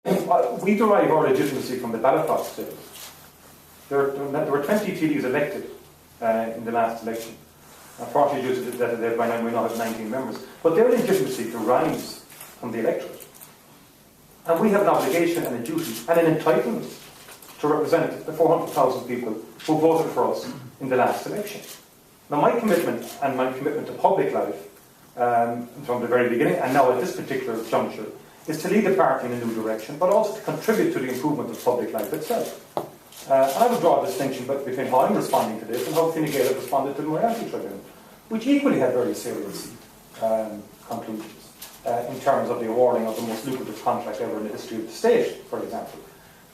We derive our legitimacy from the ballot box still. There were 20 TDs elected in the last election. Unfortunately, due to the death of Dave, by now we now have 19 members. But their legitimacy derives from the electorate. And we have an obligation and a duty and an entitlement to represent the 400,000 people who voted for us in the last election. Now, my commitment to public life from the very beginning, and now at this particular juncture, is to lead the party in a new direction, but also to contribute to the improvement of public life itself. And I would draw a distinction between how I'm responding to this and how Fine Gael have responded to the Morality Tribunal, which equally had very serious conclusions in terms of the awarding of the most lucrative contract ever in the history of the state, for example,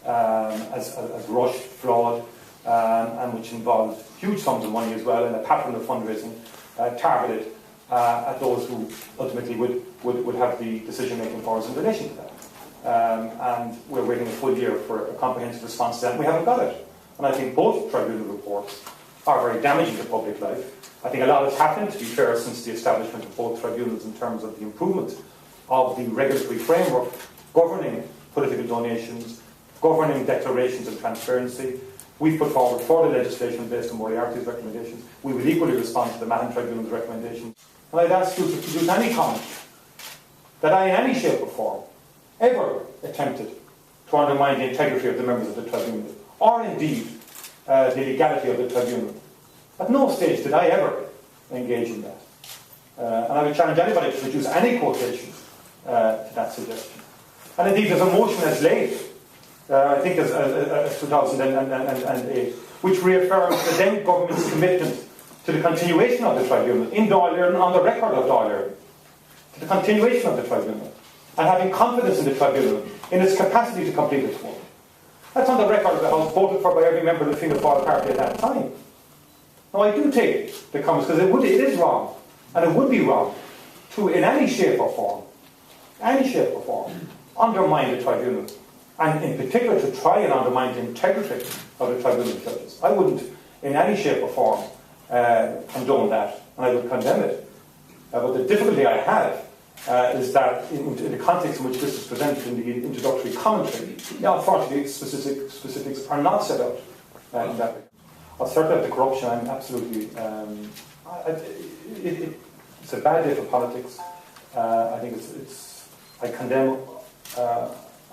as rushed, flawed, and which involved huge sums of money as well, and a pattern of fundraising targeted at those who ultimately would have the decision-making powers in relation to that. And we're waiting a full year for a comprehensive response to that, and we haven't got it. And I think both tribunal reports are very damaging to public life. I think a lot has happened, to be fair, since the establishment of both tribunals in terms of the improvement of the regulatory framework governing political donations, governing declarations and transparency. We've put forward further legislation based on Moriarty's recommendations. We will equally respond to the Mahon Tribunal's recommendations. And I'd ask you to produce any comment that I, in any shape or form, ever attempted to undermine the integrity of the members of the tribunal, or indeed the legality of the tribunal. At no stage did I ever engage in that. And I would challenge anybody to produce any quotation to that suggestion. And indeed, there's a motion as late, I think as 2008, which reaffirms the then government's commitment to the continuation of the tribunal in Dáil Éireann, on the record of Dáil Éireann, to the continuation of the tribunal, and having confidence in the tribunal in its capacity to complete its work. That's on the record of the House, voted for by every member of the Fianna Fáil party at that time. Now, I do take the comments, because it is wrong, and it would be wrong, to, in any shape or form, undermine the tribunal, and in particular to try and undermine the integrity of the tribunal judges. I wouldn't, in any shape or form, condone that, and I would condemn it. But the difficulty I have is that in the context in which this is presented in the introductory commentary, unfortunately, specifics are not set out in that way. I'll start out the corruption. I'm absolutely... it's a bad day for politics. I think I condemn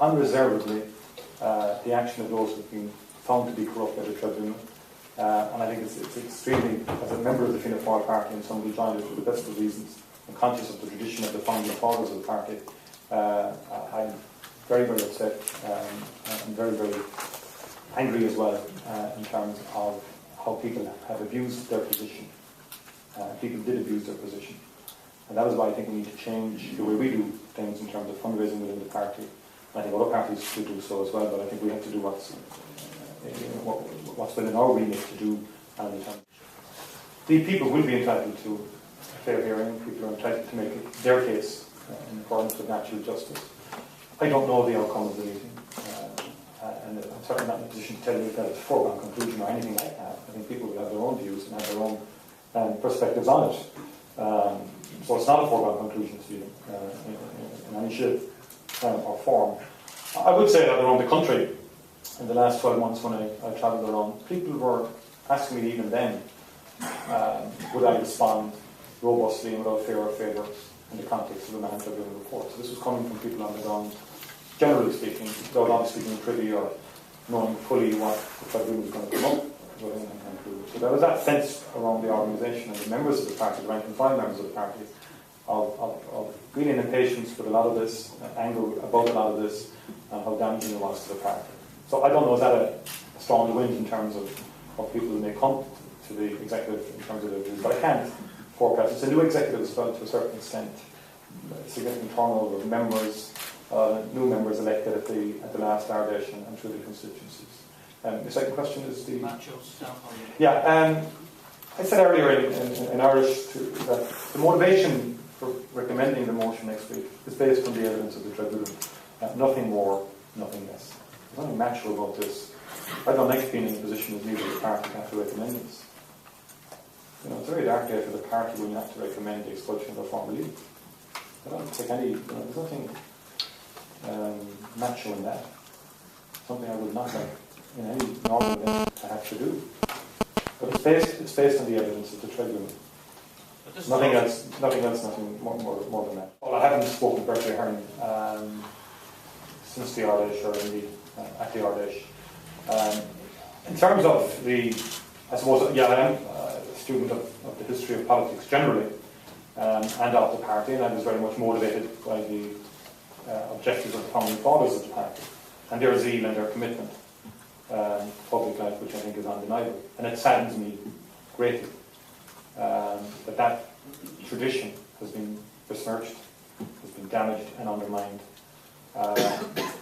unreservedly the action of those who have been found to be corrupt by the tribunal. And I think it's extremely, as a member of the Fianna Fáil party and somebody who joined it for the best of reasons, and conscious of the tradition of the founding fathers of the party, I'm very, very upset and very, very angry as well in terms of how people have abused their position. People did abuse their position. And that is why I think we need to change the way we do things in terms of fundraising within the party. And I think other parties should do so as well, but I think we have to do what's within our remit to do. And the people will be entitled to a fair hearing. People are entitled to make their case in accordance with natural justice. I don't know the outcome of the meeting, and I'm certainly not in a position to tell you that it's a foregone conclusion or anything like that. I think people will have their own views and have their own perspectives on it. So it's not a foregone conclusion to you in any shape or form. I would say that around the country, in the last 12 months when I travelled around, people were asking me even then, would I respond robustly and without fear or favour in the context of the Mahon Tribunal report. So this was coming from people on the ground, generally speaking, without obviously being privy or knowing fully what the tribunal was going to come up with and conclude. So there was that sense around the organisation and the members of the party, the rank and file members of the party, of really an impatience with a lot of this, anger about a lot of this, and how damaging it was to the party. So I don't know, is that a strong wind in terms of people who may come to the executive in terms of their views, but I can't forecast. It's a new executive as well, to a certain extent. A significant turnover of members, new members elected at the last Ardèche and through the constituencies. The second question is the... Yeah, I said earlier in Irish that the motivation for recommending the motion next week is based on the evidence of the tribunal. Nothing more, nothing less. There's nothing natural about this. I don't like being in a position as leader of the party to have to recommend this. You know, it's a very dark day for the party when you have to recommend the expulsion of a former leader. I don't take any, there's nothing natural in that. Something I would not like in any normal event to have to do. But it's based on the evidence of the tribunal. Nothing else, nothing more than that. Well, I haven't spoken to Berkeley Hearn since the Ardèche, or indeed at the Ardèche. In terms of I suppose, I am a student of the history of politics generally, and of the party, and I was very much motivated by the objectives of the founding fathers of the party, and their zeal and their commitment to public life, which I think is undeniable. And it saddens me greatly that tradition has been besmirched, has been damaged and undermined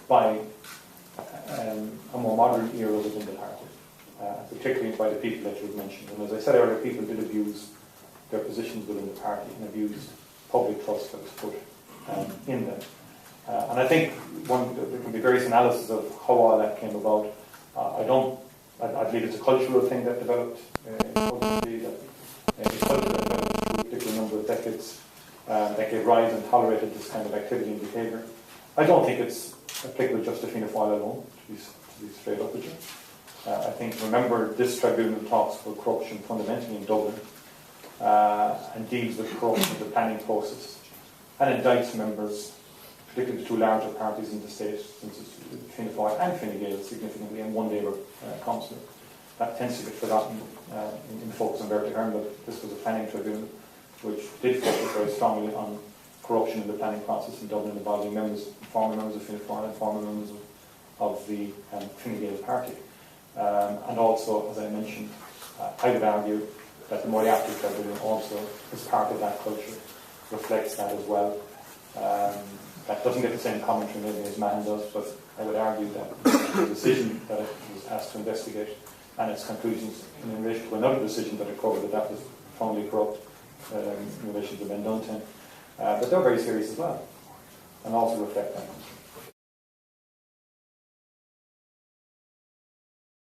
by a more modern era within the party, particularly by the people that you've mentioned. And as I said earlier, people did abuse their positions within the party and abused public trust that was put in them. And I think there can be various analysis of how all that came about. I believe it's a cultural thing that developed ultimately, that it's culture that developed through a particular number of decades that gave rise and tolerated this kind of activity and behaviour. I don't think it's applicable just to Fianna Fáil alone, to be straight up with you. I think, remember, this tribunal talks about corruption fundamentally in Dublin and deals with corruption of the planning process and indicts members, particularly the two larger parties in the state, since it's Fianna Fáil and Fine Gael significantly, and one Labour councillor. That tends to get forgotten in the focus on Berkeley Hearn, but this was a planning tribunal which did focus very strongly on corruption in the planning process in Dublin, involving former members of Fianna Fáil and former members of the Fine Gael party. And also, as I mentioned, I would argue that the Moriarty tribunal also, as part of that culture, reflects that as well. That doesn't get the same commentary maybe as Mahon does, but I would argue that the decision that it was asked to investigate and its conclusions in relation to another decision that it covered, that was foundly corrupt in relation to Ben Dunton. But they're very serious as well, and also reflect that.